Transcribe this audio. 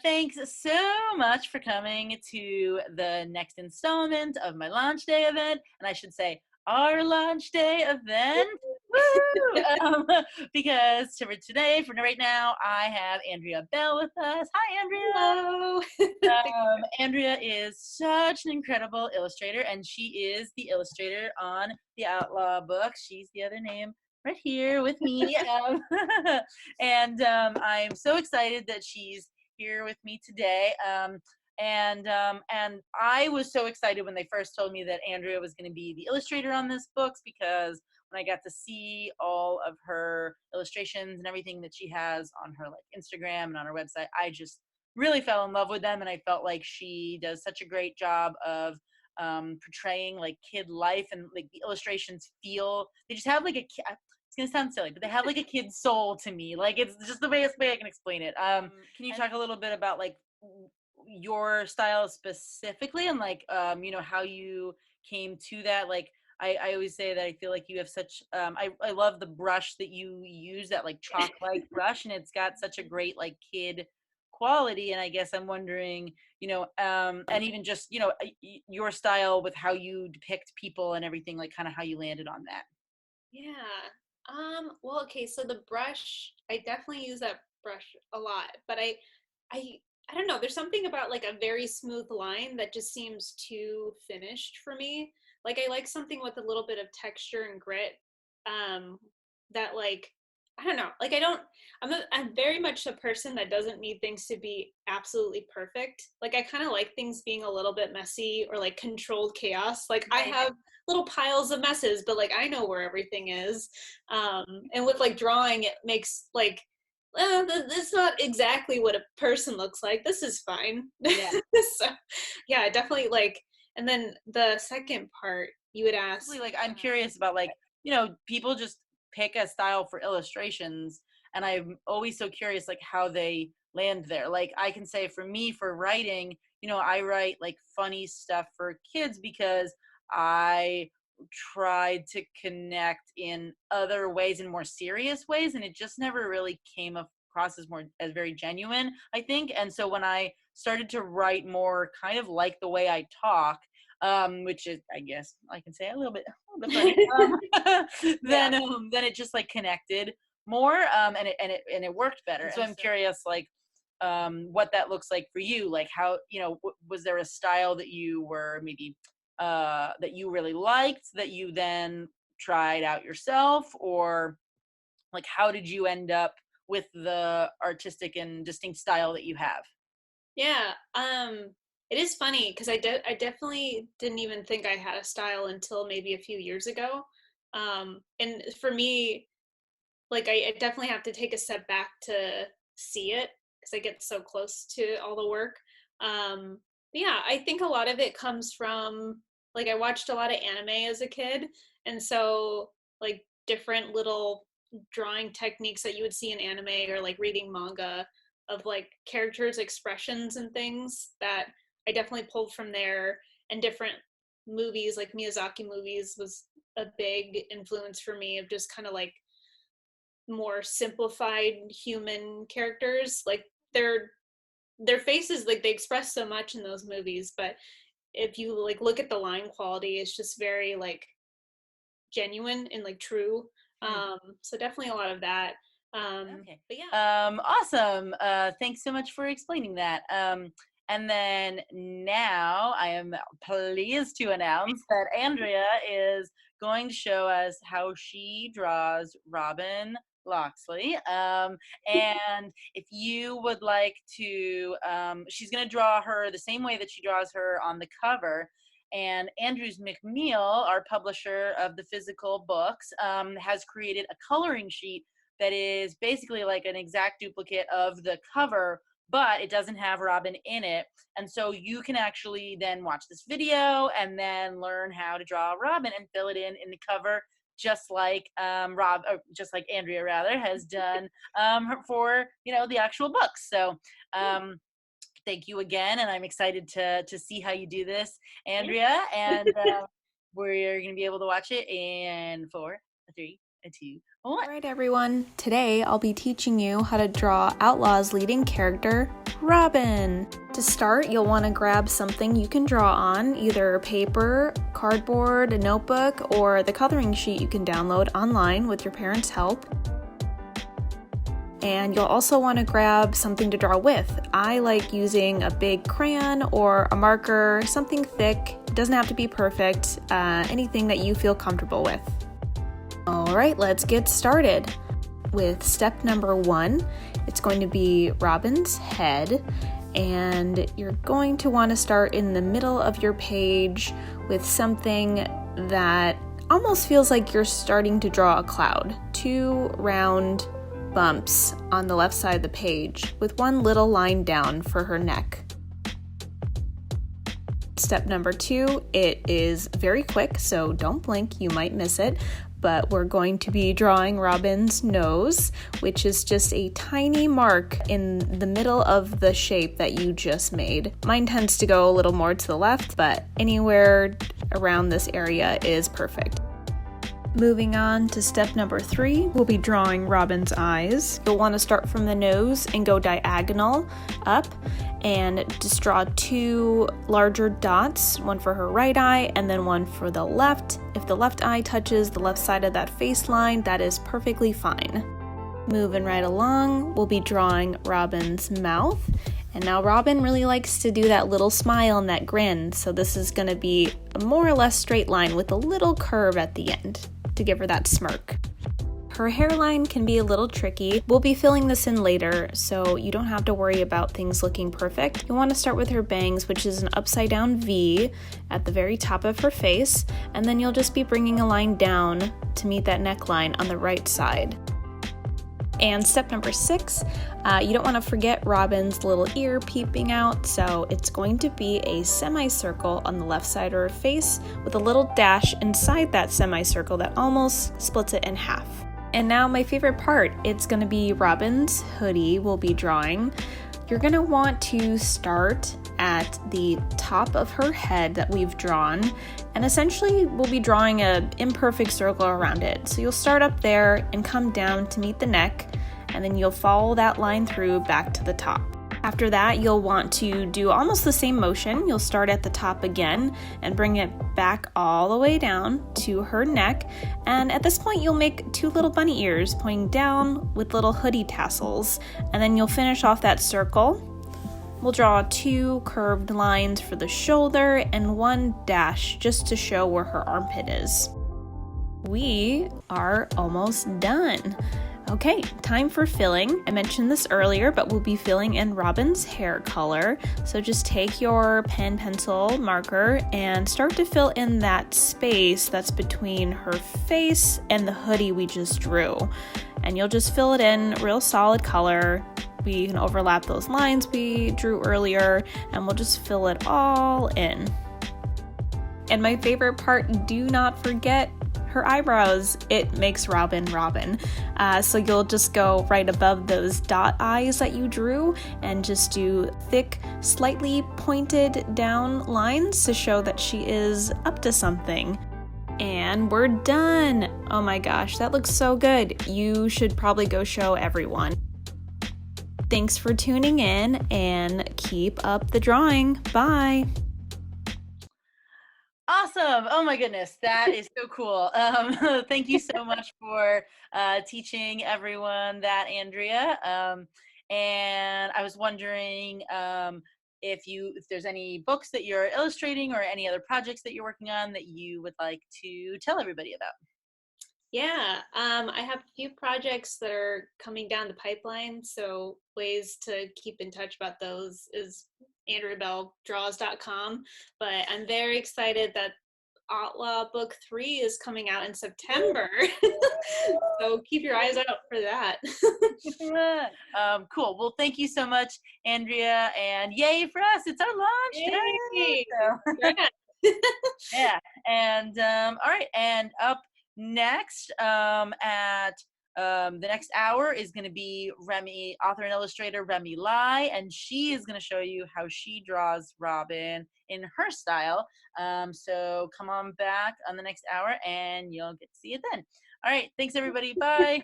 Thanks so much for coming to the next installment of my launch day event. And I should say, our launch day event. Woo! Because for today, for right now, I have Andrea Bell with us. Hi, Andrea. Hello. Andrea is such an incredible illustrator, and she is the illustrator on the Outlaw book. She's the other name right here with me. And I'm so excited that she's here with me today. And I was so excited when they first told me that Andrea was going to be the illustrator on this book, because when I got to see all of her illustrations and everything that she has on her like Instagram and on her website, I just really fell in love with them, and I felt like she does such a great job of portraying like kid life, and like the illustrations feel, they just have like it's gonna sound silly, but they have like a kid's soul to me. Like it's just the best way I can explain it. Can you talk a little bit about like your style specifically, and like how you came to that? Like I always say that I feel like you have such I love the brush that you use, that like chalk like brush, and it's got such a great like kid quality. And I guess I'm wondering, and even just your style with how you depict people and everything, like kind of how you landed on that. Yeah. Well, okay, so the brush, I definitely use that brush a lot, but I I don't know, there's something about like a very smooth line that just seems too finished for me. Like I like something with a little bit of texture and grit. Um that like I don't know, like I don't I'm very much a person that doesn't need things to be absolutely perfect. Like I kind of like things being a little bit messy or like controlled chaos. Like I Right. have little piles of messes, but like I know where everything is. And with like drawing, it makes like, it's not exactly what a person looks like. This is fine. Yeah. So, yeah, definitely like. And then the second part you would ask, Basically, like I'm curious about like, people just pick a style for illustrations, and I'm always so curious like how they land there. Like I can say for me, for writing, I write like funny stuff for kids because I tried to connect in other ways, in more serious ways, and it just never really came across as very genuine, I think. And so when I started to write more kind of like the way I talk, which is, I guess I can say, a little bit funny. yeah, Then it just like connected more, and it worked better. And so I'm curious, like, what that looks like for you. Like, how was there a style that you were maybe that you really liked that you then tried out yourself, or like how did you end up with the artistic and distinct style that you have? yeah. It is funny because I definitely didn't even think I had a style until maybe a few years ago. And for me, like I definitely have to take a step back to see it because I get so close to all the work. Yeah, I think a lot of it comes from like I watched a lot of anime as a kid, and so like different little drawing techniques that you would see in anime or like reading manga of like characters' expressions and things that I definitely pulled from there, and different movies like Miyazaki movies was a big influence for me of just kind of like more simplified human characters. Like their faces, like they express so much in those movies, but if you like look at the line quality, it's just very like genuine and like true. Hmm. So definitely a lot of that. Okay. But yeah. Awesome. Thanks so much for explaining that. And then now I am pleased to announce that Andrea is going to show us how she draws Robin Loxley. And if you would like to, she's going to draw her the same way that she draws her on the cover. And Andrews McMeel, our publisher of the physical books, has created a coloring sheet that is basically like an exact duplicate of the cover, but it doesn't have Robin in it. And so you can actually then watch this video and then learn how to draw Robin and fill it in the cover, just like just like Andrea rather has done for the actual books. So thank you again, and I'm excited to see how you do this, Andrea. And we're gonna be able to watch it in four, a three, a two, What? Alright everyone, today I'll be teaching you how to draw Outlaw's leading character, Robin. To start, you'll want to grab something you can draw on, either paper, cardboard, a notebook, or the coloring sheet you can download online with your parents' help. And you'll also want to grab something to draw with. I like using a big crayon or a marker, something thick. It doesn't have to be perfect, anything that you feel comfortable with. Alright, let's get started. With step number 1, it's going to be Robin's head, and you're going to want to start in the middle of your page with something that almost feels like you're starting to draw a cloud. 2 round bumps on the left side of the page, with one little line down for her neck. Step number 2, it is very quick, so don't blink, you might miss it. But we're going to be drawing Robin's nose, which is just a tiny mark in the middle of the shape that you just made. Mine tends to go a little more to the left, but anywhere around this area is perfect. Moving on to step number 3, we'll be drawing Robin's eyes. You'll want to start from the nose and go diagonal up and just draw 2 larger dots, one for her right eye and then one for the left. If the left eye touches the left side of that face line, that is perfectly fine. Moving right along, we'll be drawing Robin's mouth. And now Robin really likes to do that little smile and that grin, so this is going to be a more or less straight line with a little curve at the end to give her that smirk. Her hairline can be a little tricky. We'll be filling this in later, so you don't have to worry about things looking perfect. You'll want to start with her bangs, which is an upside down V at the very top of her face, and then you'll just be bringing a line down to meet that neckline on the right side. And step number 6, you don't want to forget Robin's little ear peeping out, so it's going to be a semicircle on the left side of her face with a little dash inside that semicircle that almost splits it in half. And now my favorite part, it's going to be Robin's hoodie we'll be drawing. You're going to want to start at the top of her head that we've drawn, and essentially we'll be drawing an imperfect circle around it. So you'll start up there and come down to meet the neck, and then you'll follow that line through back to the top. After that, you'll want to do almost the same motion. You'll start at the top again and bring it back all the way down to her neck. And at this point, you'll make 2 little bunny ears pointing down with little hoodie tassels. And then you'll finish off that circle. We'll draw 2 curved lines for the shoulder and 1 dash just to show where her armpit is. We are almost done. Okay, time for filling. I mentioned this earlier, but we'll be filling in Robin's hair color. So just take your pen, pencil, marker, and start to fill in that space that's between her face and the hoodie we just drew. And you'll just fill it in real solid color. We can overlap those lines we drew earlier, and we'll just fill it all in. And my favorite part, do not forget her eyebrows. It makes Robin Robin. So you'll just go right above those dot eyes that you drew and just do thick, slightly pointed down lines to show that she is up to something. And we're done. Oh my gosh, that looks so good. You should probably go show everyone. Thanks for tuning in and keep up the drawing. Bye. Awesome. Oh my goodness. That is so cool. Thank you so much for teaching everyone that, Andrea. And I was wondering if there's any books that you're illustrating or any other projects that you're working on that you would like to tell everybody about. Yeah, I have a few projects that are coming down the pipeline, so ways to keep in touch about those is AndreaBellDraws.com. But I'm very excited that Outlaw Book 3 is coming out in September. So keep your eyes out for that. Cool. Well, thank you so much, Andrea, and yay for us. It's our launch Yay! day. So, yeah. And all right. And up next at the next hour is going to be Remy, author and illustrator Remy Lai, and she is going to show you how she draws Robin in her style. So come on back on the next hour and you'll get to see it then. All right. Thanks, everybody. Bye.